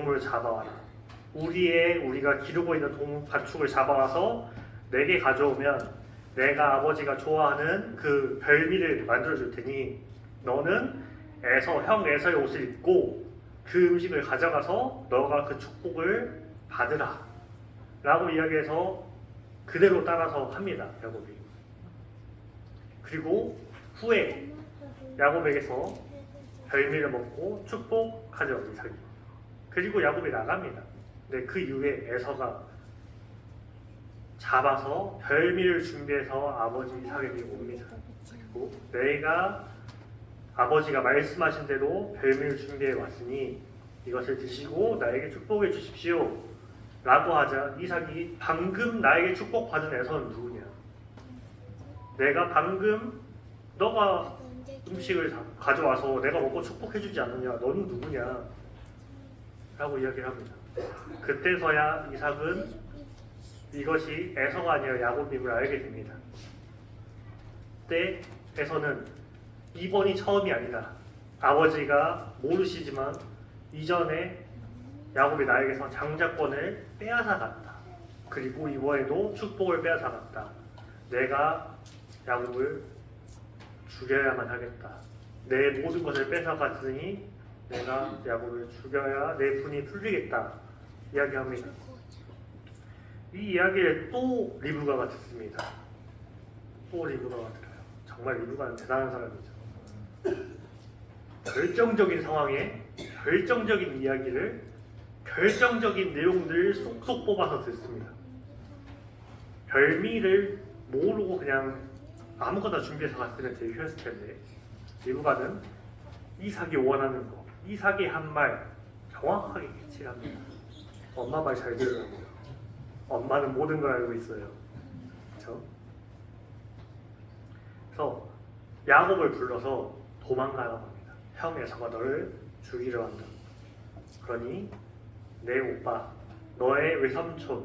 동물을 잡아와라. 우리가 기르고 있는 가축을 잡아와서 내게 가져오면 내가 아버지가 좋아하는 그 별미를 만들어줄 테니 너는 형 에서의 옷을 입고 그 음식을 가져가서 너가 그 축복을 받으라 라고 이야기해서 그대로 따라서 합니다. 야곱이. 그리고 후에 야곱에게서 별미를 먹고 축복하죠. 이삭이. 그리고 야곱이 나갑니다. 근데 그 이후에 에서가 잡아서 별미를 준비해서 아버지 이삭에게 옵니다. 그리고 내가 아버지가 말씀하신 대로 별미를 준비해 왔으니 이것을 드시고 나에게 축복해 주십시오 라고 하자 이삭이 방금 나에게 축복받은 에서는 누구냐? 내가 방금 너가 음식을 가져와서 내가 먹고 축복해 주지 않느냐? 너는 누구냐? 라고 이야기를 합니다. 그때서야 이삭은 이것이 에서가 아니라 야곱임을 알게 됩니다. 그때 에서는 이번이 처음이 아니다. 아버지가 모르시지만 이전에 야곱이 나에게서 장자권을 빼앗아갔다. 그리고 이번에도 축복을 빼앗아갔다. 내가 야곱을 죽여야만 하겠다. 내 모든 것을 뺏어갔으니 내가 야곱을 죽여야 내 분이 풀리겠다. 이야기합니다. 이 이야기를 또 리브가가 듣습니다. 또 리브가가 들어요. 정말 리브가는 대단한 사람이죠. 결정적인 상황에 결정적인 이야기를 결정적인 내용들을 쏙쏙 뽑아서 듣습니다. 별미를 모르고 그냥 아무거나 준비해서 갔으면 되게 쉬웠을 텐데 리브가는 이삭이 원하는 거, 이삭이 한 말 정확하게 캐치합니다. 엄마 말 잘 들으라고요. 엄마는 모든 걸 알고 있어요. 그렇죠? 그래서 야곱을 불러서 도망가라고 합니다. 형 에서가 너를 죽이려 한다. 그러니 내 오빠, 너의 외삼촌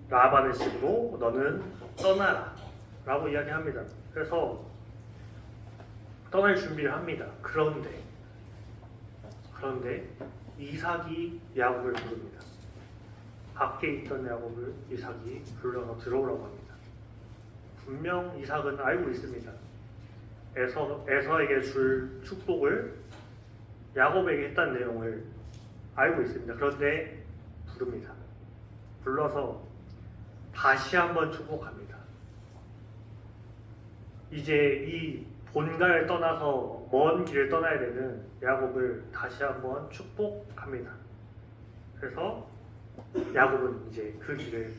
라반의 집으로 너는 떠나라 라고 이야기합니다. 그래서 떠날 준비를 합니다. 그런데 이삭이 야곱을 부릅니다. 밖에 있던 야곱을 이삭이 불러서 들어오라고 합니다. 분명 이삭은 알고 있습니다. 에서에게 줄 축복을 야곱에게 했다는 내용을 알고 있습니다. 그런데 부릅니다. 불러서 다시 한번 축복합니다. 이제 이 본가를 떠나서 먼 길을 떠나야 되는 야곱을 다시 한번 축복합니다. 그래서 야곱은 이제 그 길을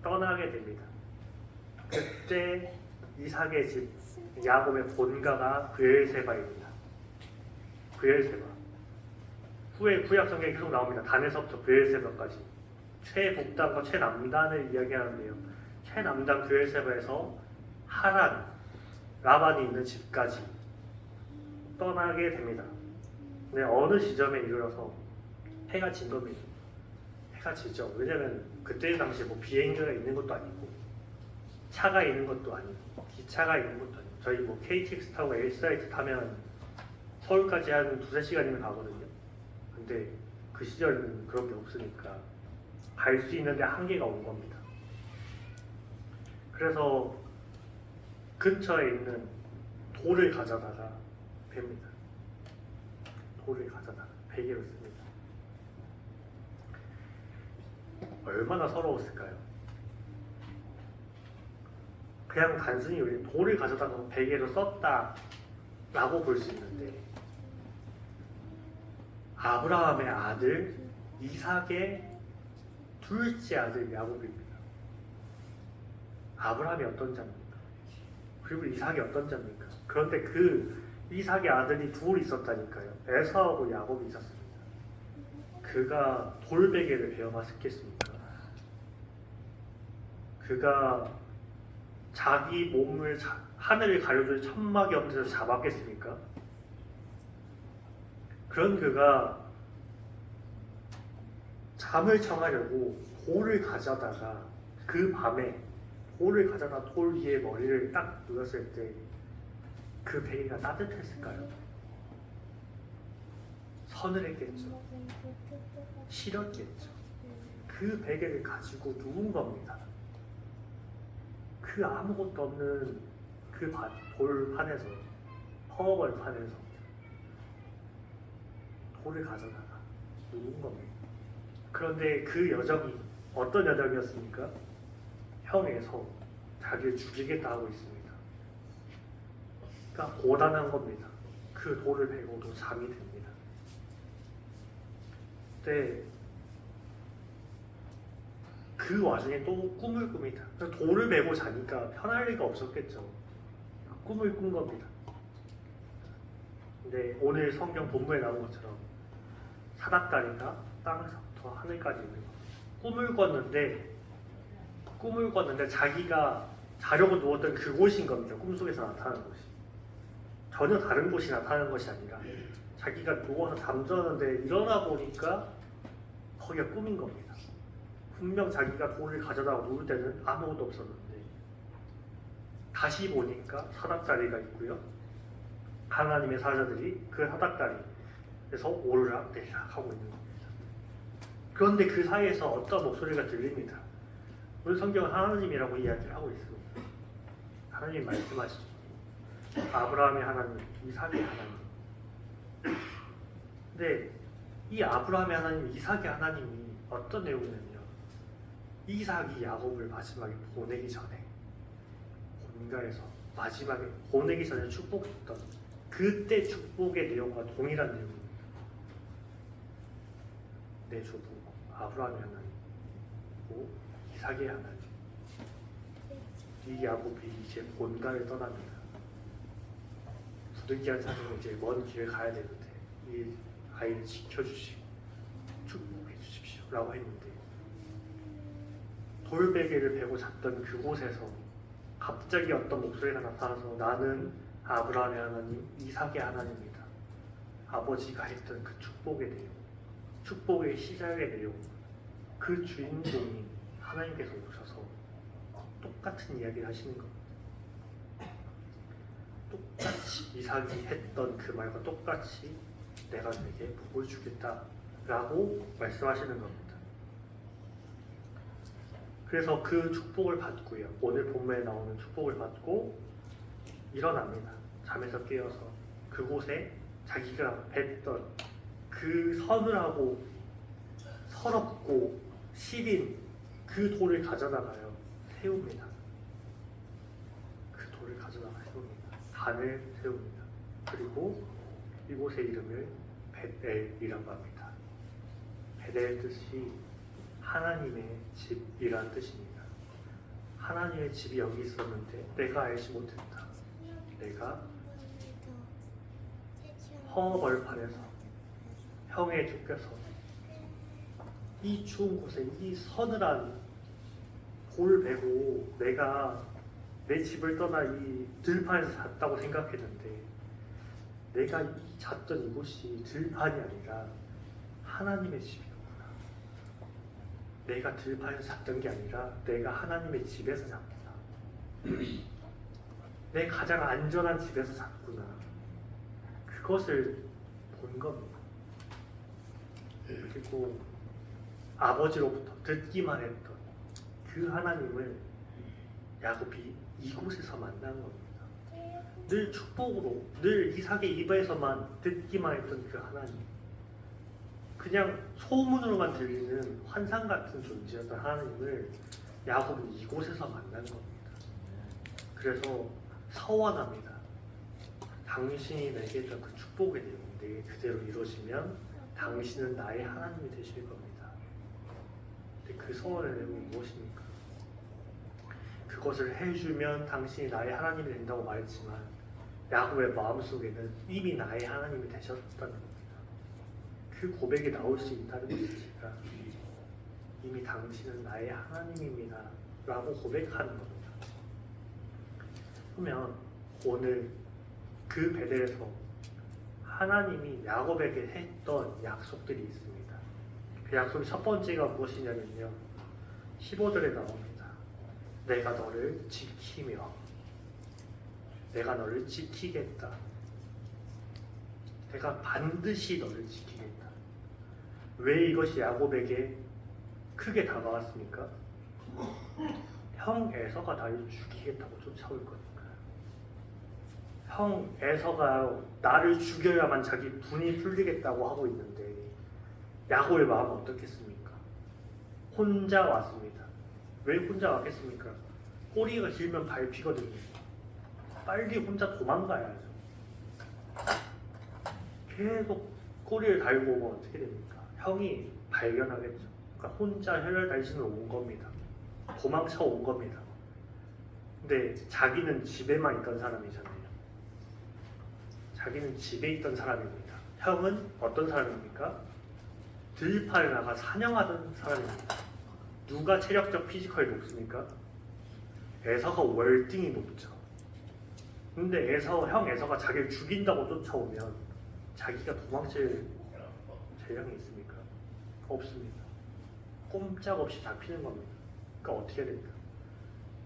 떠나게 됩니다. 그때 이삭의 집, 야곱의 본가가 브엘세바입니다. 브엘세바. 후에 구약 성경에 계속 나옵니다. 단에서부터 브엘세바까지. 최북단과 최남단을 이야기하는데요. 최남단 브엘세바에서 하란, 라반이 있는 집까지 떠나게 됩니다. 근데 어느 지점에 이르러서 해가 진 겁니다. 해가 지죠. 왜냐면 그때 당시에 뭐 비행기가 있는 것도 아니고 차가 있는 것도 아니고 기차가 있는 것도 아니고 저희 뭐 KTX 타고 L사이트 타면 서울까지 한 2~3시간이면 가거든요. 근데 그 시절은 그런 게 없으니까 갈 수 있는데 한계가 온 겁니다. 그래서 근처에 있는 돌을 가져다가 팹니다. 돌을 가져다가 베개로 씁니다. 얼마나 서러웠을까요? 그냥 단순히 우리 돌을 가져다가 베개로 썼다 라고 볼 수 있는데 아브라함의 아들 이삭의 둘째 아들 야곱입니다. 아브라함이 어떤 자입니까? 그리고 이삭이 어떤 자입니까? 그런데 그 이삭의 아들이 둘 있었다니까요. 에서하고 야곱이 있었습니다. 그가 돌베개를 베어봤겠습니까? 그가 자기 몸을 하늘을 가려줄 천막이 없는 데서 잡았겠습니까? 그런 그가 잠을 청하려고 돌을 가져다가 그 밤에 돌을 가져다 돌 위에 머리를 딱 누웠을 때 그 베개가 따뜻했을까요? 선을 했겠죠. 싫었겠죠. 그 베개를 가지고 누운 겁니다. 그 아무것도 없는 그 돌판에서, 허벌판에서 돌을 가져다가 누운 겁니다. 그런데 그 여정이 어떤 여정이었습니까? 형에서 자기를 죽이겠다 하고 있습니다. 그러니까 고단한 겁니다. 그 돌을 베고도 잠이 듭니다. 근데 그 와중에 또 꿈을 꿉니다. 돌을 베고 자니까 편할 리가 없었겠죠. 꿈을 꾼 겁니다. 근데 오늘 성경 본문에 나온 것처럼 사닥다리가 땅에서부터 하늘까지 있는 겁니다. 꿈을 꿨는데 자기가 자려고 누웠던 그곳인 겁니다. 꿈속에서 나타나는 곳이. 전혀 다른 곳이 나타나는 것이 아니라 자기가 누워서 잠자는데 일어나 보니까 거기가 꿈인 겁니다. 분명 자기가 돌을 가져다가 누울 때는 아무것도 없었는데 다시 보니까 사닥다리가 있고요. 하나님의 사자들이 그 사닥다리에서 오르락내리락 하고 있는 겁니다. 그런데 그 사이에서 어떤 목소리가 들립니다. 오늘 성경은 하나님이라고 이야기를 하고 있습니다. 하나님 말씀하시죠. 아브라함의 하나님, 이삭의 하나님. 근데 이 아브라함의 하나님, 이삭의 하나님이 어떤 내용이냐면요. 이삭이 야곱을 마지막에 보내기 전에 본가에서 마지막에 보내기 전에 축복했던 그때 축복의 내용과 동일한 내용입니다. 내 조부 아브라함의 하나님, 이삭의 하나님. 이 야곱이 이제 본가를 떠납니다. 부득이한 사정으로 이제 먼 길을 가야 되는데 이 아이를 지켜주시고 축복해 주십시오 라고 했는데 돌베개를 베고 잤던 그곳에서 갑자기 어떤 목소리가 나타나서 나는 아브라함의 하나님, 이삭의 하나님이다. 아버지가 했던 그 축복의 내용, 축복의 시작의 내용, 그 주인공이 하나님께서 오셔서 똑같은 이야기를 하시는 겁니다. 똑같이 이삭이 했던 그 말과 똑같이 내가 너에게 복을 주겠다 라고 말씀하시는 겁니다. 그래서 그 축복을 받고요. 오늘 본문에 나오는 축복을 받고 일어납니다. 잠에서 깨어서 그곳에 자기가 뱉던 그 서늘하고 서럽고 시린 그 돌을 가져다가요. 세웁니다. 그 돌을 가져다가 세웁니다. 단을 세웁니다. 그리고 이곳의 이름을 벳엘이라고 합니다. 벳엘 뜻이 하나님의 집이란 뜻입니다. 하나님의 집이 여기 있었는데 내가 알지 못했다. 내가 허벌판에서 형에 쫓겨서 이 추운 곳에 이 서늘한 돌을 베고 내가 내 집을 떠나 이 들판에서 잤다고 생각했는데 내가 잤던 이곳이 들판이 아니라 하나님의 집이었구나. 내가 들판에서 잤던 게 아니라 내가 하나님의 집에서 잤구나. 내 가장 안전한 집에서 잤구나. 그것을 본 겁니다. 그리고 아버지로부터 듣기만 했던 그 하나님을 야곱이 이곳에서 만난 겁니다. 늘 축복으로, 늘 이삭의 입에서만 듣기만 했던 그 하나님, 그냥 소문으로만 들리는 환상 같은 존재였던 하나님을 야곱은 이곳에서 만난 겁니다. 그래서 서원합니다. 당신이 내게 했던 그 축복의 내용이 그대로 이루어지면 당신은 나의 하나님이 되실 겁니다. 근데 그 서원의 내용이 무엇입니까? 그것을 해주면 당신이 나의 하나님이 된다고 말했지만 야곱의 마음속에는 이미 나의 하나님이 되셨다는 겁니다. 그 고백이 나올 수 있다는 것이니까 이미 당신은 나의 하나님입니다 라고 고백하는 겁니다. 그러면 오늘 그 베델에서 하나님이 야곱에게 했던 약속들이 있습니다. 그 약속의 첫 번째가 무엇이냐면요, 15절에 나옵니다. 내가 너를 지키며 내가 너를 지키겠다. 내가 반드시 너를 지키겠다. 왜 이것이 야곱에게 크게 다가왔습니까? 형 에서가 나를 죽이겠다고 쫓아올 거니까. 형 에서가 나를 죽여야만 자기 분이 풀리겠다고 하고 있는데 야곱의 마음은 어떻겠습니까? 혼자 왔습니다. 왜 혼자 왔겠습니까? 꼬리가 길면 밟히거든요. 빨리 혼자 도망가야죠. 계속 꼬리를 달고 오면 어떻게 됩니까? 형이 발견하겠죠. 그러니까 혼자 혈혈단신으로 온 겁니다. 도망쳐 온 겁니다. 근데 자기는 집에만 있던 사람이잖아요. 자기는 집에 있던 사람입니다. 형은 어떤 사람입니까? 들판에 나가 사냥하던 사람입니다. 누가 체력적 피지컬이 높습니까? 에서가 월등히 높죠. 근데 형 에서가 자기를 죽인다고 쫓아오면 자기가 도망칠 재량이 있습니까? 없습니다. 꼼짝없이 잡히는 겁니다. 그러니까 어떻게 됩니까?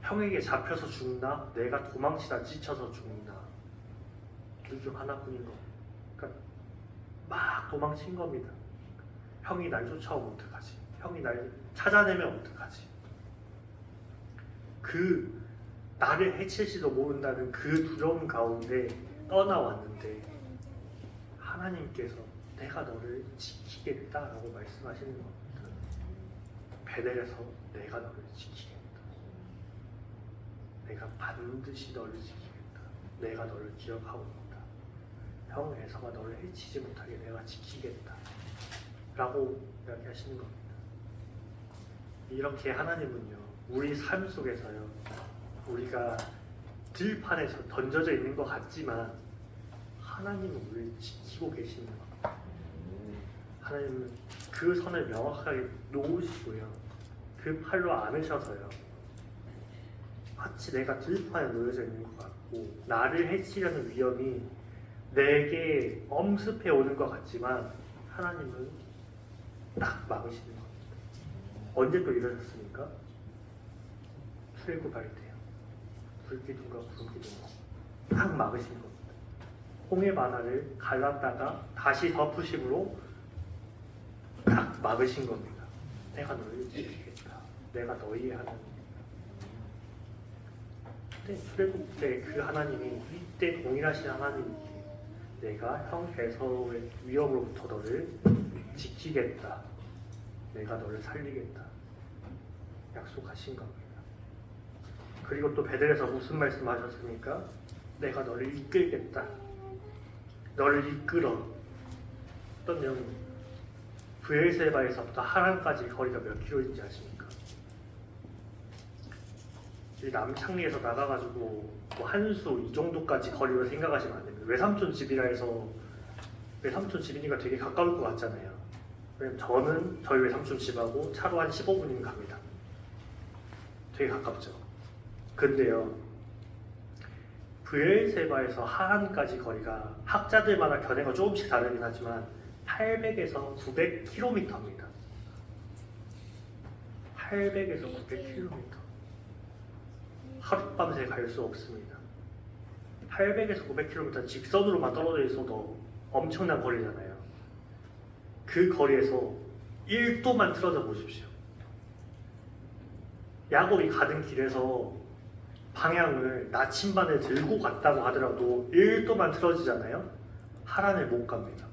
형에게 잡혀서 죽나? 내가 도망치다 지쳐서 죽나? 둘 중 하나뿐인 겁니다. 그러니까 막 도망친 겁니다. 형이 날 쫓아오면 어떡하지? 형이 날 찾아내면 어떡하지? 그 나를 해칠지도 모른다는 그 두려움 가운데 떠나왔는데 하나님께서 내가 너를 지키겠다라고 말씀하시는 겁니다. 베델에서 내가 너를 지키겠다. 내가 반드시 너를 지키겠다. 내가 너를 기억하고 있다. 형 에서가 너를 해치지 못하게 내가 지키겠다. 라고 이야기하시는 겁니다. 이렇게 하나님은요, 우리 삶 속에서요, 우리가 들판에 던져져 있는 것 같지만 하나님은 우리를 지키고 계시는 겁니다. 하나님은 그 선을 명확하게 놓으시고요, 그 팔로 안으셔서요, 마치 내가 들판에 놓여져 있는 것 같고 나를 해치려는 위험이 내게 엄습해 오는 것 같지만 하나님은 딱 막으시는 겁니다. 언제 또 이러셨습니까? 출애굽할 때요. 불기둥과 구름기둥으로 딱 막으신 겁니다. 홍해 바다를 갈랐다가 다시 덮으심으로 딱 막으신 겁니다. 내가 너희를 지키겠다. 내가 너희의 하나님이다. 근데 출애굽 때 그 하나님이 이때 동일하신 하나님이기에 내가 형 에서의 위험으로부터 너를 지키겠다. 내가 너를 살리겠다. 약속하신 겁니다. 그리고 또 베델에서 무슨 말씀하셨습니까? 내가 너를 이끌겠다. 너를 이끌어. 어떤 내용입니까? 브엘세바에서부터 하란까지 거리가 몇 킬로인지 아십니까? 이 남창리에서 나가가지고 뭐 한수 이 정도까지 거리로 생각하시면 안 됩니다. 외삼촌 집이라 해서 외삼촌 집이니까 되게 가까울 것 같잖아요. 왜냐면 저는 저희 외삼촌 집하고 차로 한 15분이면 갑니다. 되게 가깝죠. 근데요, 브엘세바에서 하란까지 거리가 학자들마다 견해가 조금씩 다르긴 하지만 800에서 900km입니다. 800에서 900km. 하룻밤새 갈 수 없습니다. 800에서 900km 직선으로만 떨어져 있어도 엄청난 거리잖아요. 그 거리에서 1도만 틀어져 보십시오. 야곱이 가는 길에서 방향을 나침반을 들고 갔다고 하더라도 1도만 틀어지잖아요. 하란을 못 갑니다.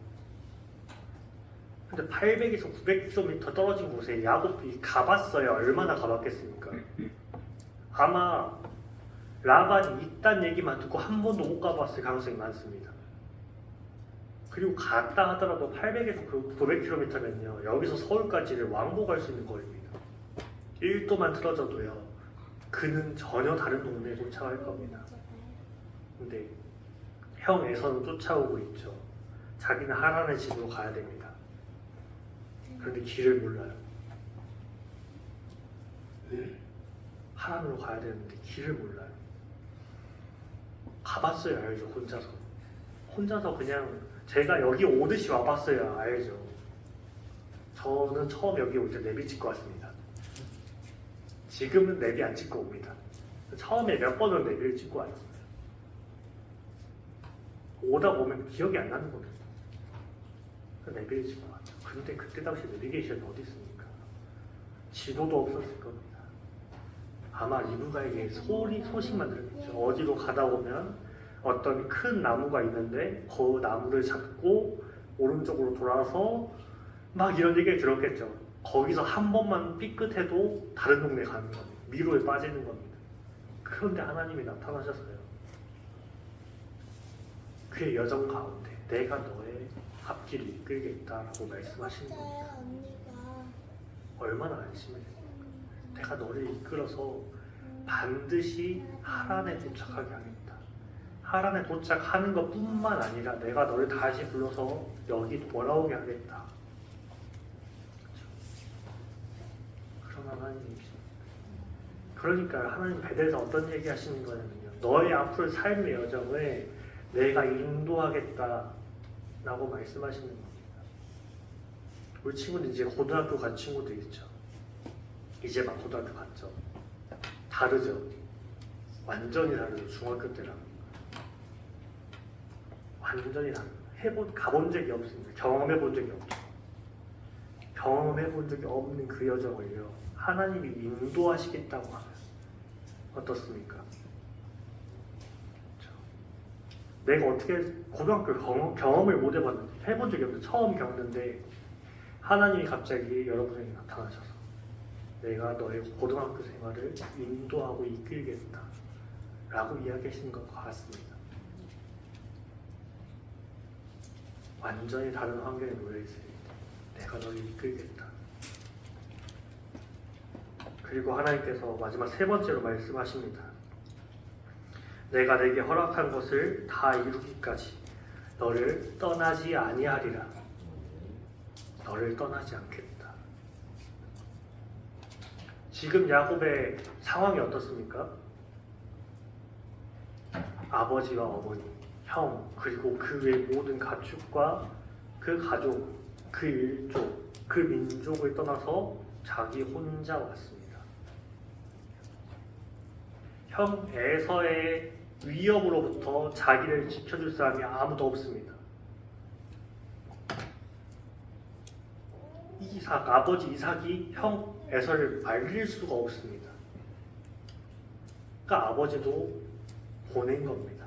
근데 800에서 900km 떨어진 곳에 야곱이 가봤어야 얼마나 가봤겠습니까? 아마 라반이 있다는 얘기만 듣고 한 번도 못 가봤을 가능성이 많습니다. 그리고 갔다 하더라도 800에서 900km면요, 여기서 서울까지를 왕복할 수 있는 거리입니다. 1도만 틀어져도요, 그는 전혀 다른 동네에 도착할 겁니다. 근데 형 에서는 쫓아오고 있죠. 자기는 하란의 집으로 가야 됩니다. 그런데 길을 몰라요. 하란으로 가야 되는데 길을 몰라요. 가봤어야 알죠. 혼자서 그냥 제가 여기 오듯이 와봤어야 알죠. 저는 처음 여기 올 때 내비 찍고 왔습니다. 지금은 내비 안 찍고 옵니다. 처음에 몇 번은 내비를 찍고 왔어요. 오다 보면 기억이 안 나는 겁니다. 내비게이션이 왔죠. 근데 그때 당시 내비게이션이 어디 있습니까? 지도도 없었을 겁니다. 아마 리브가에게 소식만 들었겠죠. 어디로 가다 보면 어떤 큰 나무가 있는데 그 나무를 잡고 오른쪽으로 돌아서 막 이런 얘기를 들었겠죠. 거기서 한 번만 삐끗해도 다른 동네 가는 겁니다. 미로에 빠지는 겁니다. 그런데 하나님이 나타나셨어요. 그의 여정 가운데 내가 너의 앞길을 이끌겠다라고 말씀하신 겁니다. 얼마나 안심해요. 내가 너를 이끌어서 반드시 하란에 도착하게 하겠다. 하란에 도착하는 것뿐만 아니라 내가 너를 다시 불러서 여기 돌아오게 하겠다. 그런 하나님이십니다. 그러니까 하나님 베델에서 어떤 얘기 하시는 거냐면요. 너의 앞으로 삶의 여정을 내가 인도하겠다 라고 말씀하시는 겁니다. 우리 친구들 이제 고등학교 간 친구들 있죠. 이제 막 고등학교 갔죠. 다르죠. 완전히 다르죠. 중학교 때랑 완전히 다르죠. 가본 적이 없습니다. 경험해본 적이 없죠. 경험해본 적이 없는 그 여정을요 하나님이 인도하시겠다고 하면 어떻습니까? 그렇죠. 내가 어떻게 고등학교 경험을 못 해봤는데 해본 적이 없는데 처음 겪는데 하나님이 갑자기 여러분에게 나타나셔서 내가 너의 고등학교 생활을 인도하고 이끌겠다 라고 이야기하시는 것과 같습니다. 완전히 다른 환경에 놓여있을 때 내가 너를 이끌겠다. 그리고 하나님께서 마지막 세 번째로 말씀하십니다. 내가 내게 허락한 것을 다 이루기까지 너를 떠나지 아니하리라. 너를 떠나지 않겠다. 지금 야곱의 상황이 어떻습니까? 아버지와 어머니, 형, 그리고 그 외 모든 가축과 그 가족, 그 일족, 그 민족을 떠나서 자기 혼자 왔습니다. 형 에서의 위협으로부터 자기를 지켜줄 사람이 아무도 없습니다. 아버지 이삭이 형 에서를 말릴 수가 없습니다. 그러니까 아버지도 보낸 겁니다.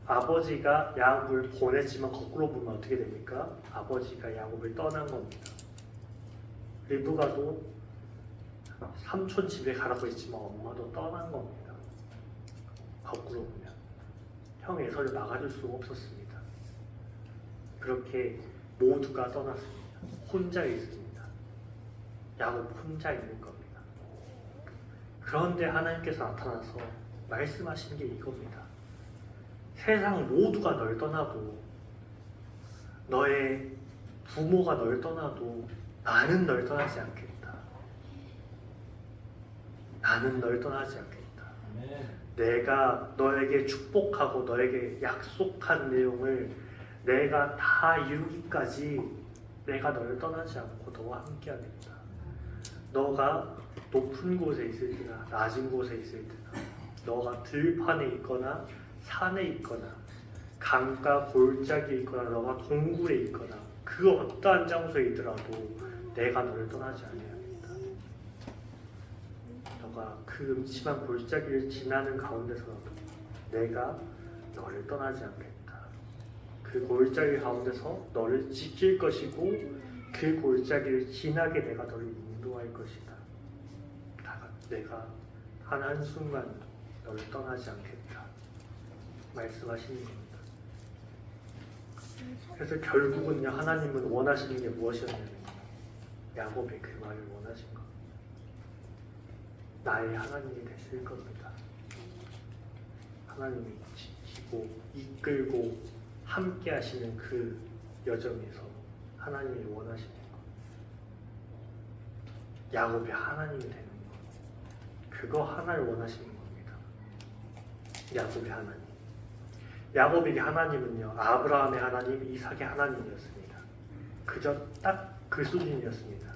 아버지가 야곱을 보냈지만 거꾸로 보면 어떻게 됩니까? 아버지가 야곱을 떠난 겁니다. 리브가도 삼촌 집에 가라고 했지만 엄마도 떠난 겁니다. 거꾸로 보면 형 에서를 막아줄 수가 없었습니다. 그렇게 모두가 떠났습니다. 혼자 있습니다. 야곱 혼자 있는 겁니다. 그런데 하나님께서 나타나서 말씀하신 게 이겁니다. 세상 모두가 널 떠나도 너의 부모가 널 떠나도 나는 널 떠나지 않겠다. 나는 널 떠나지 않겠다. 내가 너에게 축복하고 너에게 약속한 내용을 내가 다 이루기까지 내가 너를 떠나지 않고 너와 함께 하겠다. 너가 높은 곳에 있을 때나 낮은 곳에 있을 때나 너가 들판에 있거나 산에 있거나 강가 골짜기에 있거나 너가 동굴에 있거나 그 어떠한 장소에 있더라도 내가 너를 떠나지 아니하겠다. 너가 그 음침한 골짜기를 지나는 가운데서라도 내가 너를 떠나지 않겠다. 그 골짜기 가운데서 너를 지킬 것이고 그 골짜기를 지나게 내가 너를 인도할 것이다. 내가 단 한순간 너를 떠나지 않겠다. 말씀하시는 겁니다. 그래서 결국은요 하나님은 원하시는 게 무엇이었냐면 야곱의 그 말을 원하신 것. 나의 하나님이 되실 겁니다. 하나님이 지키고 이끌고 함께 하시는 그 여정에서 하나님이 원하시는 것. 야곱이 하나님이 되는 것. 그거 하나를 원하시는 겁니다. 야곱의 하나님. 야곱에게 하나님은요 아브라함의 하나님, 이삭의 하나님이었습니다. 그저 딱 그 수준이었습니다.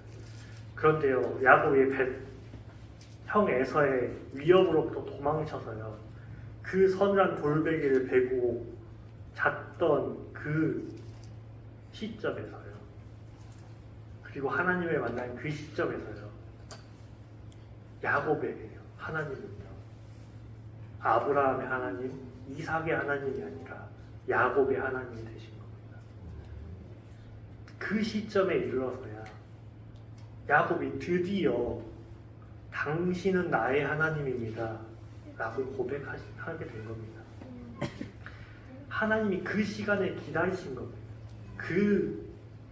그런데요 야곱이 형 에서의 위협으로부터 도망쳐서요 그 서늘한 돌베개를 베고 잤던 그 시점에서요. 그리고 하나님을 만난 그 시점에서요. 야곱에게요. 하나님은요. 아브라함의 하나님, 이삭의 하나님이 아니라 야곱의 하나님이 되신 겁니다. 그 시점에 이르러서야 야곱이 드디어 당신은 나의 하나님입니다 라고 고백하게 된 겁니다. 하나님이 그 시간을 기다리신 겁니다. 그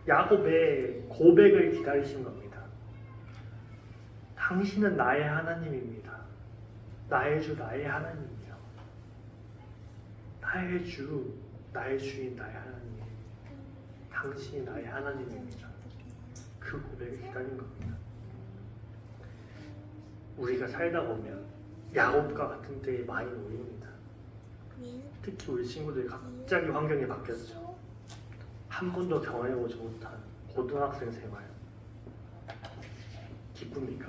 야곱의 고백을 기다리신 겁니다. 당신은 나의 하나님입니다. 나의 주, 나의 하나님이요. 나의 주, 나의 주인, 나의 하나님. 당신이 나의 하나님입니다. 그 고백을 기다린 겁니다. 우리가 살다 보면 야곱과 같은 때에 많이 놓입니다. 특히 우리 친구들이 갑자기 환경이 바뀌었죠. 한 번도 경험해보지 못한 고등학생 생활. 기쁩니까?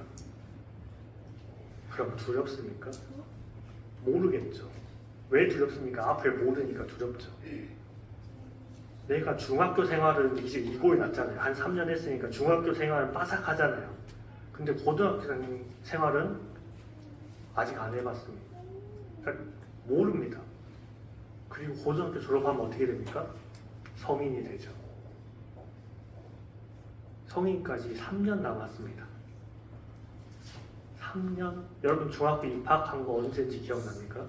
그럼 두렵습니까? 모르겠죠. 왜 두렵습니까? 앞을 모르니까 두렵죠. 내가 중학교 생활은 이제 이고에 났잖아요. 한 3년 했으니까 중학교 생활은 빠삭하잖아요. 근데 고등학교 생활은 아직 안 해봤습니다. 그러니까 모릅니다. 그리고 고등학교 졸업하면 어떻게 됩니까? 성인이 되죠. 성인까지 3년 남았습니다. 3년? 여러분 중학교 입학한 거 언제인지 기억납니까?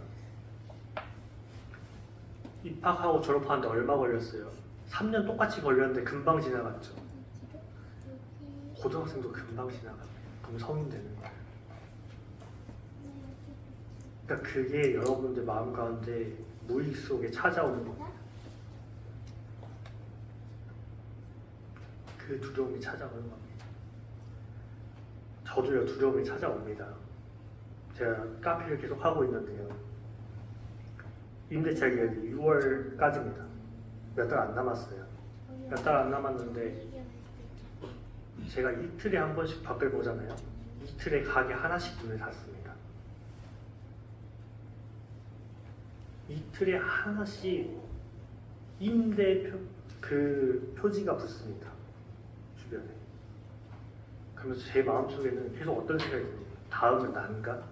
입학하고 졸업하는데 얼마 걸렸어요? 3년 똑같이 걸렸는데 금방 지나갔죠. 고등학생도 금방 지나갑니다. 그럼 성인 되는 거예요. 그러니까 그게 여러분들 마음 가운데 무의식 속에 찾아오는 겁니다. 그 두려움이 찾아오는 겁니다. 저도요 두려움이 찾아옵니다. 제가 카페를 계속 하고 있는데요. 임대차 계약이 6월까지입니다. 몇 달 안 남았어요. 몇 달 안 남았는데 제가 이틀에 한 번씩 밖을 보잖아요. 이틀에 가게 하나씩 문을 닫습니다. 이틀에 하나씩 그 표지가 붙습니다. 주변에. 그러면서 제 마음속에는 계속 어떤 생각이 듭니까? 다음은 난가?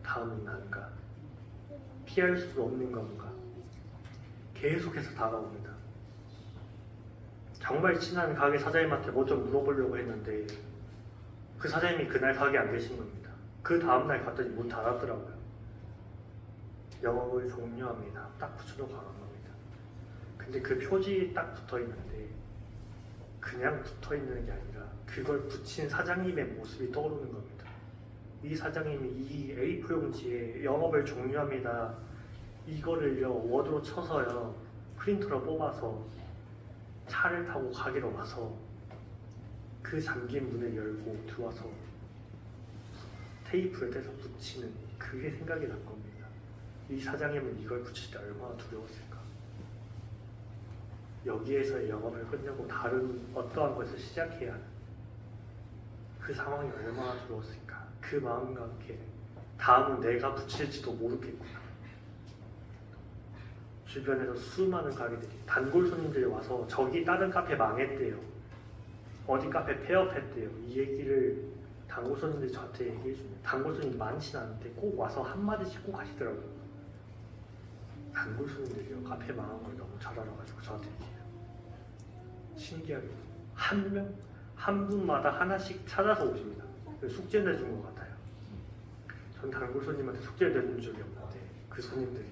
다음은 난가? 피할 수 없는 건가? 계속해서 다가옵니다. 정말 친한 가게 사장님한테 뭐 좀 물어보려고 했는데 그 사장님이 그날 가게 안 계신 겁니다. 그 다음날 갔더니 문 닫았더라고요. 영업을 종료합니다. 딱 붙여놓고 가는 겁니다. 근데 그 표지 딱 붙어있는데 그냥 붙어있는 게 아니라 그걸 붙인 사장님의 모습이 떠오르는 겁니다. 이 사장님이 이 A4 용지에 영업을 종료합니다. 이거를요 워드로 쳐서요 프린터로 뽑아서 차를 타고 가게로 와서 그 잠긴 문을 열고 들어와서 테이프를 떼서 붙이는 그게 생각이 난 겁니다. 이 사장님은 이걸 붙일 때 얼마나 두려웠을까. 여기에서의 영업을 끝내고 다른 어떠한 것을 시작해야 하는 그 상황이 얼마나 두려웠을까. 그 마음과 함께 다음은 내가 붙일지도 모르겠구나. 주변에서 수많은 가게들이 단골 손님들이 와서 저기 다른 카페 망했대요. 어디 카페 폐업했대요. 이 얘기를 단골 손님들이 저한테 얘기해주면 단골 손님 많진 않은데 꼭 와서 한마디씩 꼭 하시더라고요. 단골 손님들이요. 카페 망한 걸 너무 잘 알아가지고 저한테 얘기해요. 신기하게 한 분마다 하나씩 찾아서 오십니다. 숙제를 내준 것 같아요. 전 단골 손님한테 숙제를 내준 적이 없는데 그 손님들이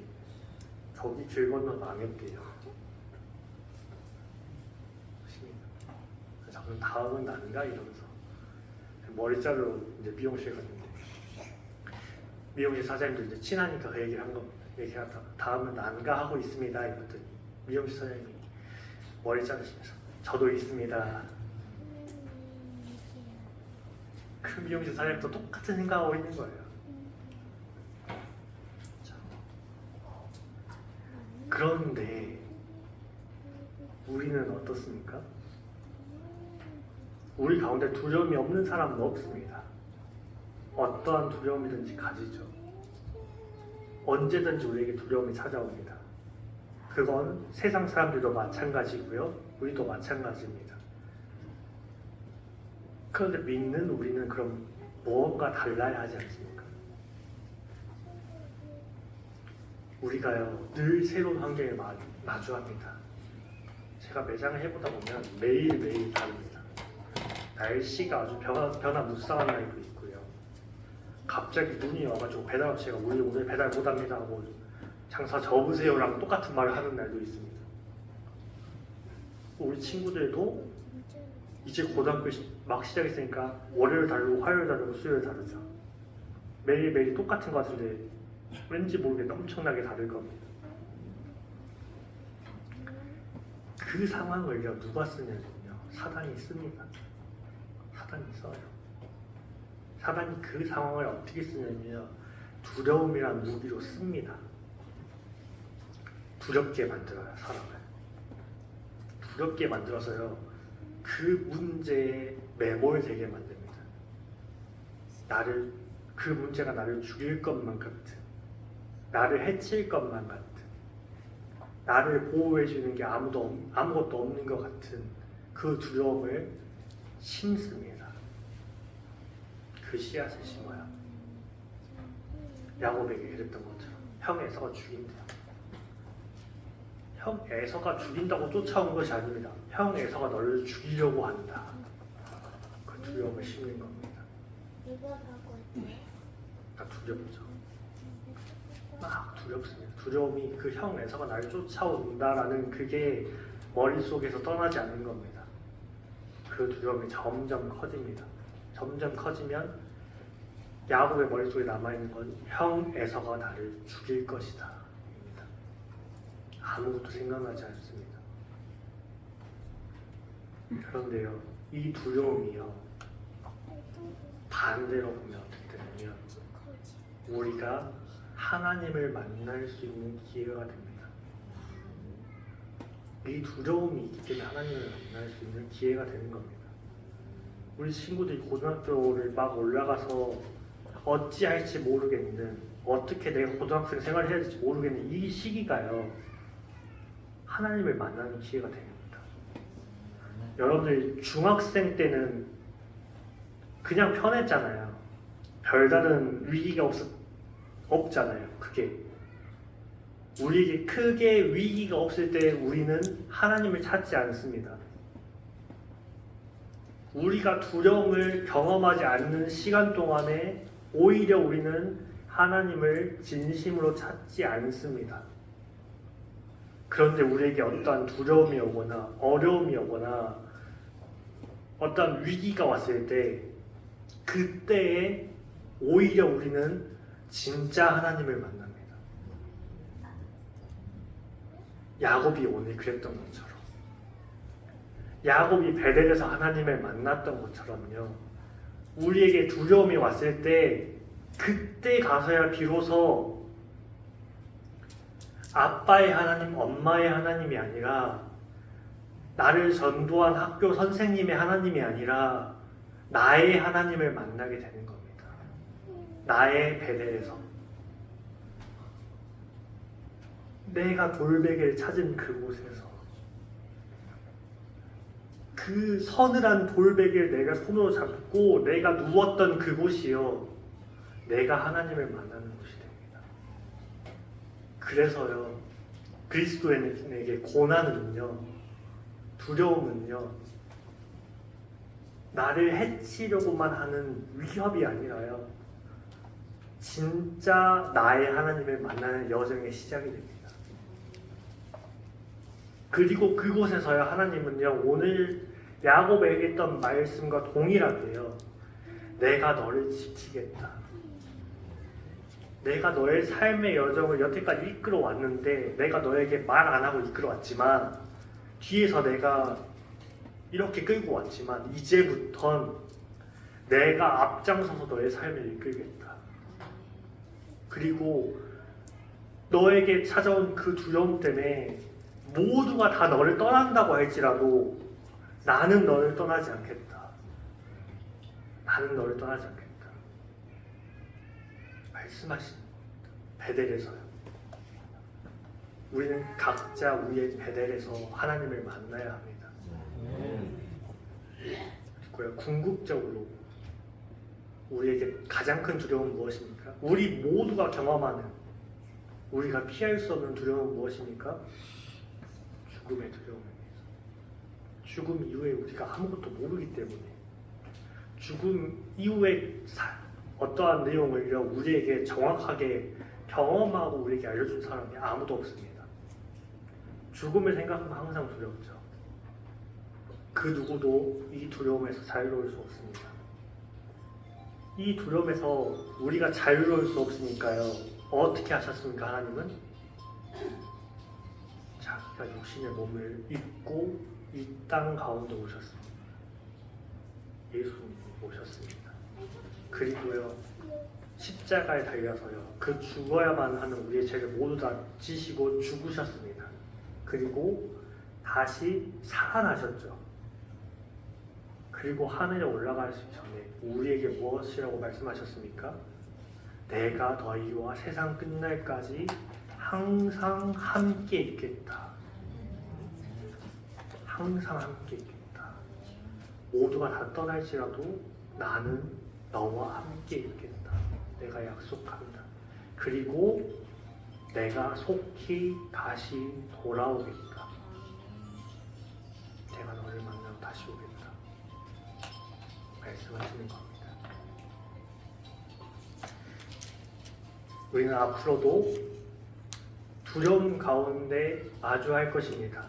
저기 길 건너 망했대요. 저는 다음은 난가 이러면서 머리 자르러 이제 미용실 갔는데 미용실 사장님도 이제 친하니까 그 얘기를 한 겁니다. 얘기하다가 다음은 난가 하고 있습니다 이랬더니 미용실 사장님이 머리 자르시면서 저도 있습니다. 그 미용실 사장님도 똑같은 생각하고 있는 거예요. 그런데 우리는 어떻습니까? 우리 가운데 두려움이 없는 사람은 없습니다. 어떠한 두려움이든지 가지죠. 언제든지 우리에게 두려움이 찾아옵니다. 그건 세상 사람들도 마찬가지고요. 우리도 마찬가지입니다. 그런데 믿는 우리는 그럼 무언가 달라야 하지 않습니까? 우리가요 늘 새로운 환경에 마주합니다. 제가 매장을 해보다 보면 매일매일 다릅니다. 날씨가 아주 변화무쌍한 날도 있고요. 갑자기 눈이 와가지고 배달업체가 우리 오늘 배달 못합니다 하고 장사 접으세요랑 똑같은 말을 하는 날도 있습니다. 우리 친구들도 이제 고등학교 막 시작했으니까 월요일 다르고 화요일 다르고 수요일 다르죠. 매일매일 똑같은 것 같은데 왠지 모르게 엄청나게 다를 겁니다. 그 상황을요 누가 쓰냐면요 사단이 씁니다. 사단이 써요. 사단이 그 상황을 어떻게 쓰냐면요 두려움이란 무기로 씁니다. 두렵게 만들어요 사람을. 두렵게 만들어서요 그 문제에 매몰되게 만듭니다. 그 문제가 나를 죽일 것만 같은, 나를 해칠 것만 같은, 나를 보호해주는 게 아무것도 없는 것 같은 그 두려움을 심습니다. 그 씨앗을 심어요. 야곱에게 그랬던 것처럼 형 에서가 죽인대요. 형 에서가 죽인다고 쫓아온 것이 아닙니다. 형 에서가 너를 죽이려고 한다. 그 두려움을 심는 겁니다. 그러니까 두렵죠. 막 두렵습니다. 두려움이 그 형 에서가 나를 쫓아온다라는 그게 머릿속에서 떠나지 않는 겁니다. 그 두려움이 점점 커집니다. 점점 커지면 야곱의 머릿속에 남아있는 건 형 에서가 나를 죽일 것이다 입니다. 아무것도 생각나지 않습니다. 그런데요 이 두려움이요 반대로 보면 어떻게 되냐면 우리가 하나님을 만날 수 있는 기회가 됩니다. 이 두려움이 있기 때문에 하나님을 만날 수 있는 기회가 되는 겁니다. 우리 친구들이 고등학교를 막 올라가서 어찌할지 모르겠는, 어떻게 내가 고등학생 생활을 해야 될지 모르겠는 이 시기가요 하나님을 만나는 기회가 됩니다. 여러분들 중학생 때는 그냥 편했잖아요. 별다른 위기가 없잖아요. 우리에게 크게 위기가 없을 때 우리는 하나님을 찾지 않습니다. 우리가 두려움을 경험하지 않는 시간 동안에 오히려 우리는 하나님을 진심으로 찾지 않습니다. 그런데 우리에게 어떠한 두려움이 오거나 어려움이 오거나 어떠한 위기가 왔을 때 그때에 오히려 우리는 진짜 하나님을 만납니다. 야곱이 오늘 그랬던 것처럼 야곱이 베델에서 하나님을 만났던 것처럼요 우리에게 두려움이 왔을 때 그때 가서야 비로소 아빠의 하나님, 엄마의 하나님이 아니라 나를 전도한 학교 선생님의 하나님이 아니라 나의 하나님을 만나게 되는 겁니다. 나의 베델에서 내가 돌베개를 찾은 그곳에서 그 서늘한 돌베개를 내가 손으로 잡고 내가 누웠던 그곳이요 내가 하나님을 만나는 곳이 됩니다. 그래서요 그리스도인에게 고난은요 두려움은요 나를 해치려고만 하는 위협이 아니라요 진짜 나의 하나님을 만나는 여정의 시작이 됩니다. 그리고 그곳에서요 하나님은요 오늘 야곱에게 했던 말씀과 동일하게요 내가 너를 지키겠다. 내가 너의 삶의 여정을 여태까지 이끌어 왔는데 내가 너에게 말 안 하고 이끌어 왔지만 뒤에서 내가 이렇게 끌고 왔지만 이제부턴 내가 앞장서서 너의 삶을 이끌겠다. 그리고 너에게 찾아온 그 두려움 때문에 모두가 다 너를 떠난다고 할지라도 나는 너를 떠나지 않겠다. 나는 너를 떠나지 않겠다. 말씀하신 베델에서요. 우리는 각자 우리의 베델에서 하나님을 만나야 합니다. 그리고 궁극적으로 우리에게 가장 큰 두려움은 무엇입니까? 우리 모두가 경험하는, 우리가 피할 수 없는 두려움은 무엇입니까? 죽음의 두려움입니다. 죽음 이후에 우리가 아무것도 모르기 때문에, 죽음 이후에 어떠한 내용을 우리에게 정확하게 경험하고 우리에게 알려준 사람이 아무도 없습니다. 죽음을 생각하면 항상 두렵죠. 그 누구도 이 두려움에서 자유로울 수 없습니다. 이 두려움에서 우리가 자유로울 수 없으니까요. 어떻게 하셨습니까? 하나님은 자기가 육신의 몸을 입고 이 땅 가운데 오셨습니다. 예수님이 오셨습니다. 그리고요, 십자가에 달려서요, 그 죽어야만 하는 우리의 죄를 모두 다 지시고 죽으셨습니다. 그리고 다시 살아나셨죠. 그리고 하늘에 올라가시기 전에 우리에게 무엇이라고 말씀하셨습니까? 내가 너희와 세상 끝날까지 항상 함께 있겠다. 항상 함께 있겠다. 모두가 다 떠날지라도 나는 너와 함께 있겠다. 내가 약속한다. 그리고 내가 속히 다시 돌아오겠다. 내가 너를 만나러 다시 오겠다. 말씀하시는 겁니다. 우리는 앞으로도 두려움 가운데 마주할 것입니다.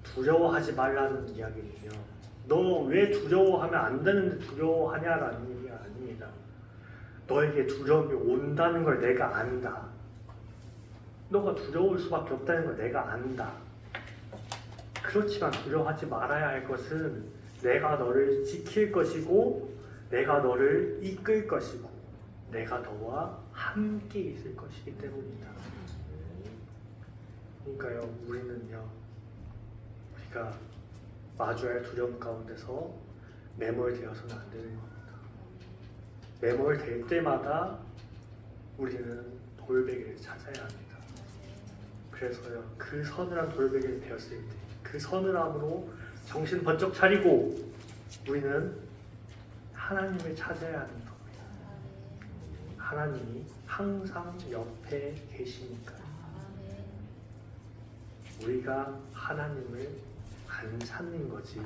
두려워하지 말라는 이야기는요, 너 왜 두려워하면 안 되는데 두려워하냐라는 얘기가 아닙니다. 너에게 두려움이 온다는 걸 내가 안다. 너가 두려울 수밖에 없다는 걸 내가 안다. 그렇지만 두려워하지 말아야 할 것은 내가 너를 지킬 것이고, 내가 너를 이끌 것이고, 내가 너와 함께 있을 것이기 때문이다. 그러니까요, 우리는요, 우리가 마주할 두려움 가운데서 매몰되어서는 안 되는 겁니다. 매몰될 때마다 우리는 돌베개를 찾아야 합니다. 그래서요, 그 서늘한 돌베개를 되었을 때, 그 서늘함으로 정신 번쩍 차리고 우리는 하나님을 찾아야 하는 겁니다. 하나님이 항상 옆에 계시니까. 우리가 하나님을 안 찾는 거지,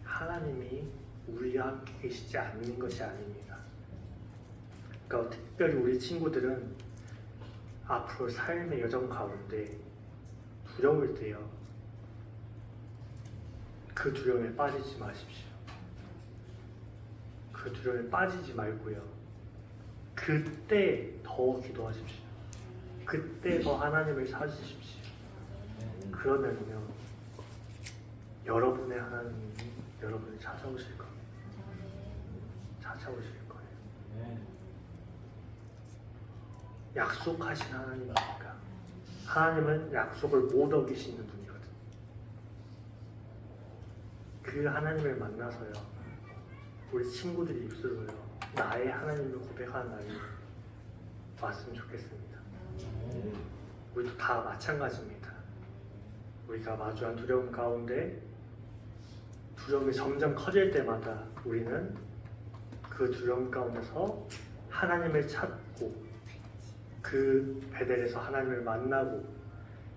하나님이 우리와 함께 계시지 않는 것이 아닙니다. 그러니까 특별히 우리 친구들은 앞으로 삶의 여정 가운데 두려울 때요, 그 두려움에 빠지지 마십시오. 그 두려움에 빠지지 말고요, 그때 더 기도하십시오. 그때 더 하나님을 찾으십시오. 그러면요, 여러분의 하나님이 여러분을 찾아오실 겁니다. 찾아오실 거예요. 약속하신 하나님이니까. 하나님은 약속을 못 어기시는 분이거든요. 그 하나님을 만나서요, 우리 친구들이 입술로요, 나의 하나님을 고백하는 날이 왔으면 좋겠습니다. 우리도 다 마찬가지입니다. 우리가 마주한 두려움 가운데 두려움이 점점 커질 때마다 우리는 그 두려움 가운데서 하나님을 찾고, 그 베델에서 하나님을 만나고,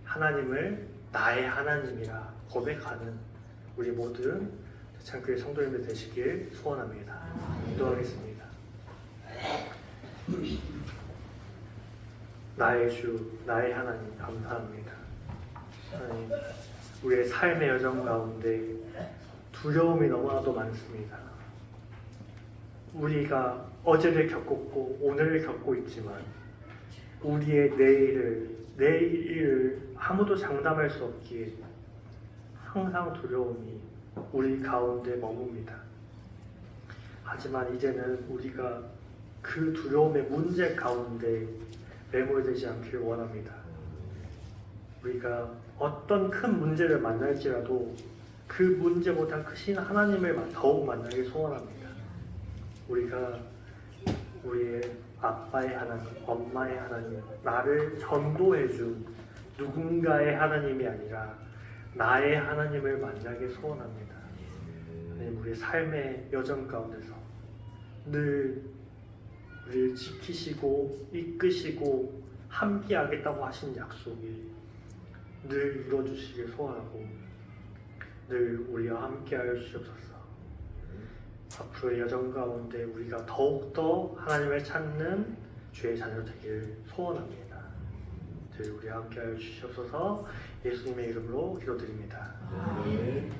하나님을 나의 하나님이라 고백하는 우리 모든 대창교회 성도님들 되시길 소원합니다. 기도하겠습니다. 나의 주, 나의 하나님, 감사합니다. 하나님, 우리의 삶의 여정 가운데 두려움이 너무나도 많습니다. 우리가 어제를 겪었고 오늘을 겪고 있지만 우리의 내일을 아무도 장담할 수 없기에 항상 두려움이 우리 가운데 머뭅니다. 하지만 이제는 우리가 그 두려움의 문제 가운데 매몰되지 않기를 원합니다. 우리가 어떤 큰 문제를 만날지라도 그 문제보다 크신 하나님을 더욱 만나길 소원합니다. 우리가 우리의 아빠의 하나님, 엄마의 하나님, 나를 전도해준 누군가의 하나님이 아니라 나의 하나님을 만나게 소원합니다. 하나님, 우리의 삶의 여정 가운데서 늘 우리를 지키시고 이끄시고 함께하겠다고 하신 약속이 늘 이루어주시길 소원하고 늘 우리와 함께하여 주시옵소서. 앞으로의 여정 가운데 우리가 더욱더 하나님을 찾는 주의 자녀 되길 소원합니다. 늘 우리와 함께하여 주시옵소서. 예수님의 이름으로 기도드립니다. 아멘.